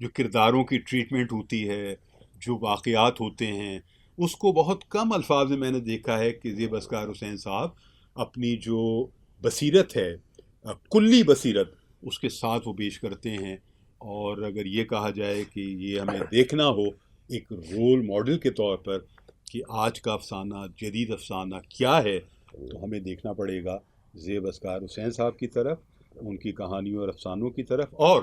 جو کرداروں کی ٹریٹمنٹ ہوتی ہے، جو واقعات ہوتے ہیں، اس کو بہت کم الفاظ میں میں نے دیکھا ہے کہ زیب اسکار حسین صاحب اپنی جو بصیرت ہے، کلی بصیرت، اس کے ساتھ وہ پیش کرتے ہیں. اور اگر یہ کہا جائے کہ یہ ہمیں دیکھنا ہو ایک رول ماڈل کے طور پر کہ آج کا افسانہ، جدید افسانہ کیا ہے، تو ہمیں دیکھنا پڑے گا زیب اسکار حسین صاحب کی طرف، ان کی کہانیوں اور افسانوں کی طرف، اور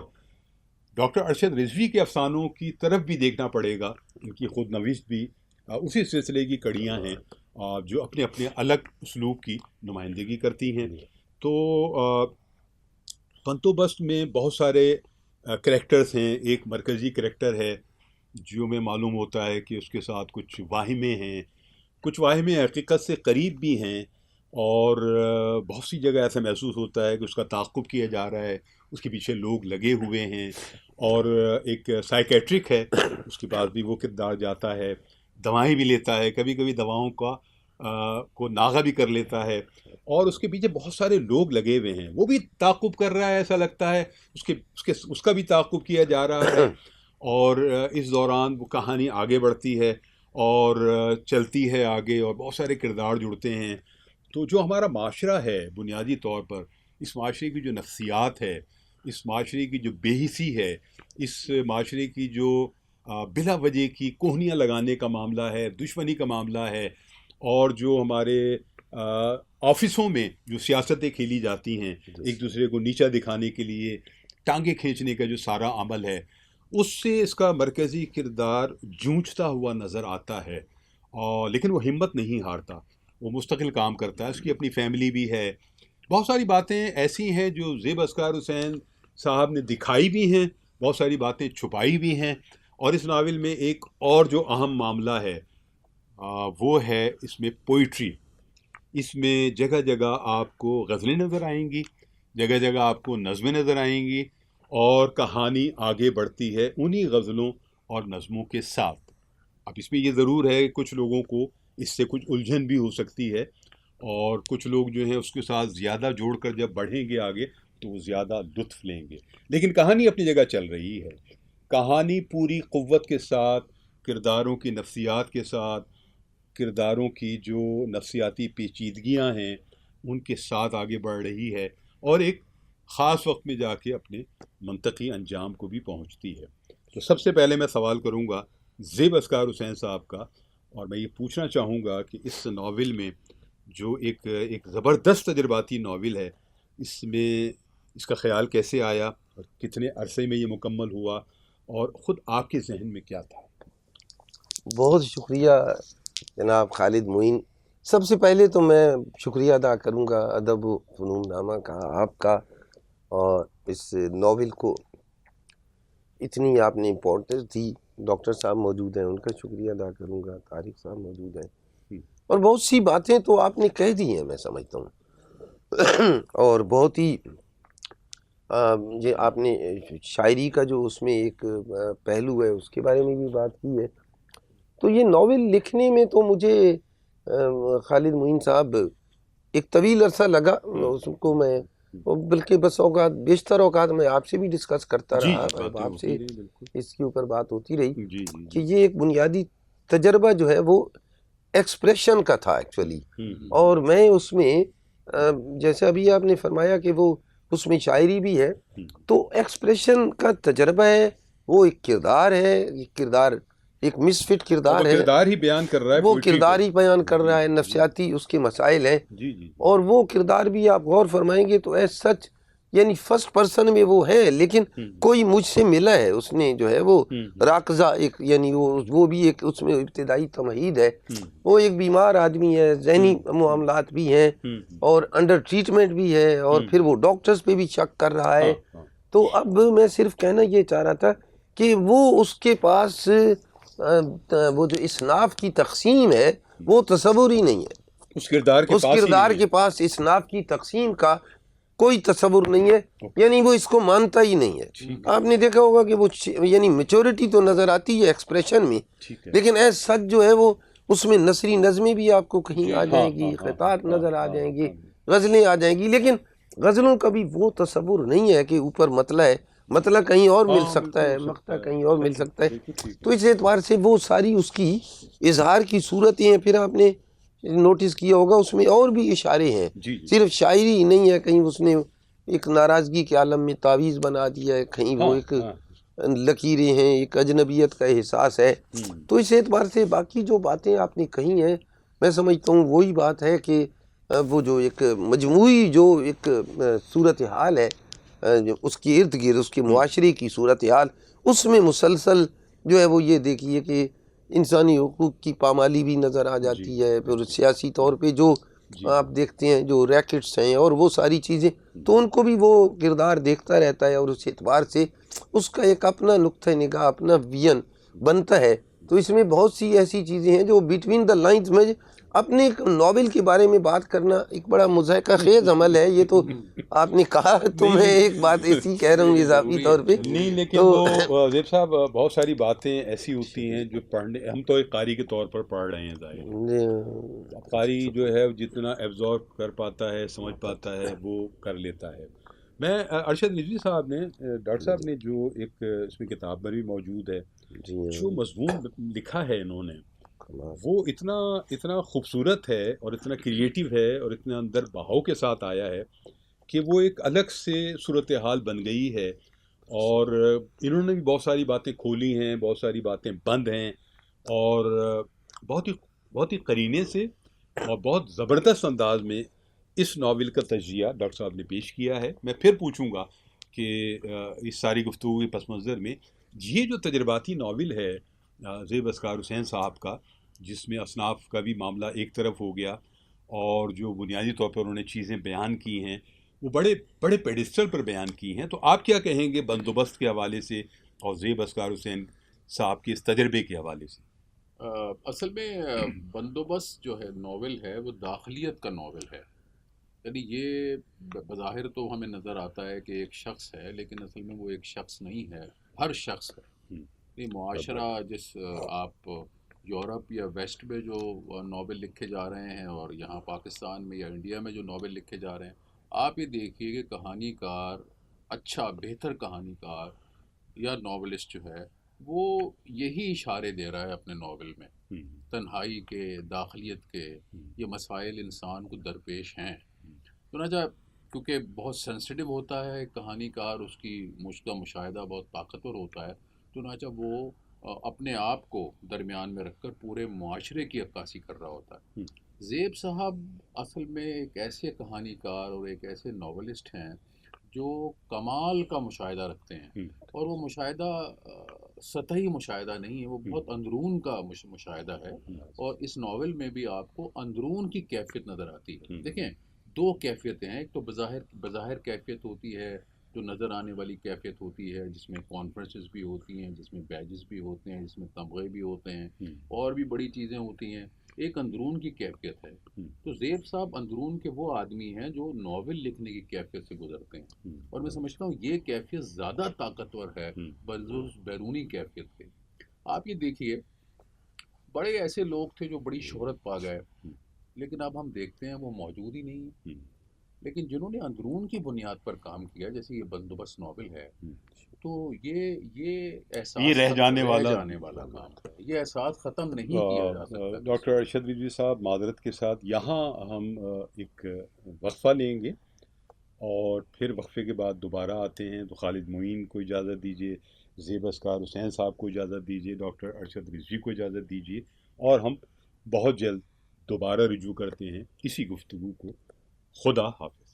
ڈاکٹر ارشد رضوی کے افسانوں کی طرف بھی دیکھنا پڑے گا. ان کی خود نوشت بھی اسی سلسلے کی کڑیاں ہیں جو اپنے اپنے الگ اسلوب کی نمائندگی کرتی ہیں. تو بندوبست میں بہت سارے کریکٹرز ہیں. ایک مرکزی کریکٹر ہے جو میں معلوم ہوتا ہے کہ اس کے ساتھ کچھ واہمے ہیں، کچھ واہمے حقیقت سے قریب بھی ہیں، اور بہت سی جگہ ایسا محسوس ہوتا ہے کہ اس کا تعاقب کیا جا رہا ہے، اس کے پیچھے لوگ لگے ہوئے ہیں. اور ایک سائیکیٹرک ہے، اس کے پاس بھی وہ کردار جاتا ہے، دوائیں بھی لیتا ہے، کبھی کبھی دواؤں کو ناغہ بھی کر لیتا ہے، اور اس کے پیچھے بہت سارے لوگ لگے ہوئے ہیں. وہ بھی تعاقب کر رہا ہے، ایسا لگتا ہے اس کا بھی تعاقب کیا جا رہا ہے. اور اس دوران وہ کہانی آگے بڑھتی ہے اور چلتی ہے آگے، اور بہت سارے کردار جڑتے ہیں. تو جو ہمارا معاشرہ ہے بنیادی طور پر، اس معاشرے کی جو نفسیات ہے، اس معاشرے کی جو بے حسی ہے، اس معاشرے کی جو بلا وجہ کی کوہنیاں لگانے کا معاملہ ہے، دشمنی کا معاملہ ہے، اور جو ہمارے آفسوں میں جو سیاستیں کھیلی جاتی ہیں ایک دوسرے کو نیچا دکھانے کے لیے، ٹانگیں کھینچنے کا جو سارا عمل ہے، اس سے اس کا مرکزی کردار جونچتا ہوا نظر آتا ہے. لیکن وہ ہمت نہیں ہارتا، وہ مستقل کام کرتا ہے. اس کی اپنی فیملی بھی ہے. بہت ساری باتیں ایسی ہیں جو زیب اسکار حسین صاحب نے دکھائی بھی ہیں، بہت ساری باتیں چھپائی بھی ہیں. اور اس ناول میں ایک اور جو اہم معاملہ ہے وہ ہے اس میں پوئٹری. اس میں جگہ جگہ آپ کو غزلیں نظر آئیں گی، جگہ جگہ آپ کو نظمیں نظر آئیں گی، اور کہانی آگے بڑھتی ہے انہی غزلوں اور نظموں کے ساتھ. اب اس میں یہ ضرور ہے کہ کچھ لوگوں کو اس سے کچھ الجھن بھی ہو سکتی ہے، اور کچھ لوگ جو ہیں اس کے ساتھ زیادہ جوڑ کر جب بڑھیں گے آگے تو وہ زیادہ لطف لیں گے. لیکن کہانی اپنی جگہ چل رہی ہے. کہانی پوری قوت کے ساتھ، کرداروں کی نفسیات کے ساتھ، کرداروں کی جو نفسیاتی پیچیدگیاں ہیں ان کے ساتھ آگے بڑھ رہی ہے، اور ایک خاص وقت میں جا کے اپنے منطقی انجام کو بھی پہنچتی ہے. تو سب سے پہلے میں سوال کروں گا زیب اسکار حسین صاحب کا، اور میں یہ پوچھنا چاہوں گا کہ اس ناول میں جو ایک زبردست تجرباتی ناول ہے، اس میں اس کا خیال کیسے آیا، اور کتنے عرصے میں یہ مکمل ہوا، اور خود آپ کے ذہن میں کیا تھا؟ بہت شکریہ جناب خالد معین. سب سے پہلے تو میں شکریہ ادا کروں گا ادب و فنون نامہ کا، آپ کا، اور اس ناول کو اتنی آپ نے امپورٹنس دی. ڈاکٹر صاحب موجود ہیں، ان کا شکریہ ادا کروں گا، طارق صاحب موجود ہیں، اور بہت سی باتیں تو آپ نے کہہ دی ہیں میں سمجھتا ہوں. اور بہت ہی یہ آپ نے شاعری کا جو اس میں ایک پہلو ہے اس کے بارے میں بھی بات کی ہے. تو یہ ناول لکھنے میں تو مجھے خالد معین صاحب ایک طویل عرصہ لگا. اس کو میں بلکہ بس اوقات بیشتر اوقات میں آپ سے بھی ڈسکس کرتا رہا، آپ سے اس کے اوپر بات ہوتی رہی کہ یہ ایک بنیادی تجربہ جو ہے وہ ایکسپریشن کا تھا ایکچولی. اور میں اس میں جیسے ابھی آپ نے فرمایا کہ وہ اس میں شاعری بھی ہے، تو ایکسپریشن کا تجربہ ہے. وہ ایک کردار ہے، ایک کردار ایک مس فٹ کردار ہے، کردار ہی بیان کر رہا ہے، وہ کردار ہی بیان کر رہا ہے، نفسیاتی اس کے مسائل ہیں. اور وہ کردار بھی آپ غور فرمائیں گے تو ایز سچ یعنی فرسٹ پرسن میں وہ ہے، لیکن کوئی مجھ سے ملا ہے، اس نے جو ہے وہ راکزہ ایک یعنی وہ بھی ایک اس میں ابتدائی تمہید ہے. وہ ایک بیمار آدمی ہے، ذہنی معاملات بھی ہیں، اور انڈر ٹریٹمنٹ بھی ہے، اور پھر وہ ڈاکٹرز پہ بھی شک کر رہا ہے. تو اب میں صرف کہنا یہ چاہ رہا تھا کہ وہ اس کے پاس وہ جو اصناف کی تقسیم ہے وہ تصور ہی نہیں ہے. اس کردار کے پاس اصناف کی تقسیم کا کوئی تصور نہیں ہے، یعنی وہ اس کو مانتا ہی نہیں ہے. آپ نے دیکھا ہوگا کہ وہ یعنی میچورٹی تو نظر آتی ہے ایکسپریشن میں، لیکن ایز سچ جو ہے وہ اس میں نثری نظمیں بھی آپ کو کہیں آ جائیں گی، خطات نظر آ جائیں گی، غزلیں آ جائیں گی، لیکن غزلوں کا بھی وہ تصور نہیں ہے کہ اوپر مطلع ہے مطلع کہیں اور مل ہاں سکتا بالکل ہے، ہو سکتا مقطع ہے، کہیں اور مل سکتا ہے. بالکل ٹھیک تو ہے. اس اعتبار سے وہ ساری اس کی اظہار کی صورتیں ہیں. پھر آپ نے نوٹس کیا ہوگا اس میں اور بھی اشارے ہیں، جی جی صرف شاعری ہی نہیں ہے. کہیں اس نے ایک ناراضگی کے عالم میں تعویذ بنا دیا ہے، کہیں وہ ہاں ایک ہاں لکیریں ہیں، ایک اجنبیت کا احساس ہے. تو اس اعتبار سے باقی جو باتیں آپ نے کہی ہیں، میں سمجھتا ہوں وہی بات ہے کہ وہ جو ایک مجموعی جو ایک صورتحال ہے جو اس کے ارد گرد اس کے معاشرے کی صورتحال، اس میں مسلسل جو ہے وہ یہ دیکھیے کہ انسانی حقوق کی پامالی بھی نظر آ جی جاتی ہے. پھر سیاسی طور پہ جو جی آپ دیکھتے ہیں جو ریکٹس ہیں اور وہ ساری چیزیں، تو ان کو بھی وہ کردار دیکھتا رہتا ہے، اور اس اعتبار سے اس کا ایک اپنا نقطہ نگاہ، اپنا ویژن بنتا ہے. تو اس میں بہت سی ایسی چیزیں ہیں جو بٹوین دا لائنز میں اپنے ایک ناول کے بارے میں بات کرنا ایک بڑا مضحکہ خیز عمل ہے. یہ تو آپ نے کہا تو نہیں میں نہیں ایک بات ایسی کہہ رہا ہوں اضافی طور پہ. نہیں، لیکن تو وہ زیب صاحب بہت ساری باتیں ایسی ہوتی ہیں جو پڑھنے، ہم تو ایک قاری کے طور پر پڑھ رہے ہیں ظاہر ہے. اب قاری جو ہے جتنا ایبزارب کر پاتا ہے، سمجھ پاتا ہے، وہ کر لیتا ہے. میں ارشد رضوی صاحب نے، ڈاکٹر صاحب نے جو ایک اس میں کتاب میں بھی موجود ہے، جی جو مضمون لکھا ہے انہوں نے، ہاں وہ اتنا خوبصورت ہے اور اتنا کریٹیو ہے اور اتنا اندر بہاؤ کے ساتھ آیا ہے کہ وہ ایک الگ سے صورتحال بن گئی ہے. اور انہوں نے بھی بہت ساری باتیں کھولی ہیں، بہت ساری باتیں بند ہیں، اور بہت ہی بہت ہی قرینے سے اور بہت زبردست انداز میں اس ناول کا تجزیہ ڈاکٹر صاحب نے پیش کیا ہے. میں پھر پوچھوں گا کہ اس ساری گفتگو کے پس منظر میں یہ جو تجرباتی ناول ہے زیب اسکار حسین صاحب کا، جس میں اصناف کا بھی معاملہ ایک طرف ہو گیا، اور جو بنیادی طور پر انہوں نے چیزیں بیان کی ہیں وہ بڑے بڑے پیڈسٹل پر بیان کی ہیں. تو آپ کیا کہیں گے بندوبست کے حوالے سے اور زیب اسکار حسین صاحب کے اس تجربے کے حوالے سے؟ اصل میں بندوبست جو ہے ناول ہے وہ داخلیت کا ناول ہے. یعنی یہ بظاہر تو ہمیں نظر آتا ہے کہ ایک شخص ہے، لیکن اصل میں وہ ایک شخص نہیں ہے، ہر شخص ہے. یہ معاشرہ جس آپ یورپ یا ویسٹ میں جو ناول لکھے جا رہے ہیں اور یہاں پاکستان میں یا انڈیا میں جو ناول لکھے جا رہے ہیں، آپ یہ دیکھیے کہ کہانی کار، اچھا بہتر کہانی کار یا ناولسٹ جو ہے وہ یہی اشارے دے رہا ہے اپنے ناول میں، تنہائی کے، داخلیت کے. یہ مسائل انسان کو درپیش ہیں. چنانچہ کیونکہ بہت سینسٹیو ہوتا ہے کہانی کار، اس کی کا مشاہدہ بہت طاقتور ہوتا ہے، چنانچہ وہ اپنے آپ کو درمیان میں رکھ کر پورے معاشرے کی عکاسی کر رہا ہوتا ہے. زیب صاحب اصل میں ایک ایسے کہانی کار اور ایک ایسے ناولسٹ ہیں جو کمال کا مشاہدہ رکھتے ہیں، اور وہ مشاہدہ سطحی مشاہدہ نہیں ہے، وہ بہت اندرون کا مشاہدہ ہے. اور اس ناول میں بھی آپ کو اندرون کی کیفیت نظر آتی ہے. دیکھیں، دو کیفیتیں ہیں. ایک تو بظاہر کیفیت ہوتی ہے، جو نظر آنے والی کیفیت ہوتی ہے، جس میں کانفرنسز بھی ہوتی ہیں، جس میں بیجز بھی ہوتے ہیں، جس میں تمغے بھی ہوتے ہیں، اور بھی بڑی چیزیں ہوتی ہیں. ایک اندرون کی کیفیت ہے. تو زیب صاحب اندرون کے وہ آدمی ہیں جو ناول لکھنے کی کیفیت سے گزرتے ہیں، اور میں سمجھتا ہوں یہ کیفیت زیادہ طاقتور ہے بخصوص بیرونی کیفیت کے. آپ یہ دیکھیے، بڑے ایسے لوگ تھے جو بڑی شہرت پا گئے، لیکن اب ہم دیکھتے ہیں وہ موجود ہی نہیں ہیں. لیکن جنہوں نے اندرون کی بنیاد پر کام کیا، جیسے یہ بندوبست ناول ہے، تو یہ یہ احساس رہ جانے والا کام ہے. یہ احساس ختم نہیں کیا جا سکتا. ڈاکٹر ارشد رضوی صاحب، معذرت کے ساتھ یہاں ہم ایک وقفہ لیں گے، اور پھر وقفے کے بعد دوبارہ آتے ہیں. تو خالد معین کو اجازت دیجیے، زیب اسکار حسین صاحب کو اجازت دیجیے، ڈاکٹر ارشد رضوی کو اجازت دیجیے، اور ہم بہت جلد دوبارہ رجوع کرتے ہیں اسی گفتگو کو. خدا حافظ.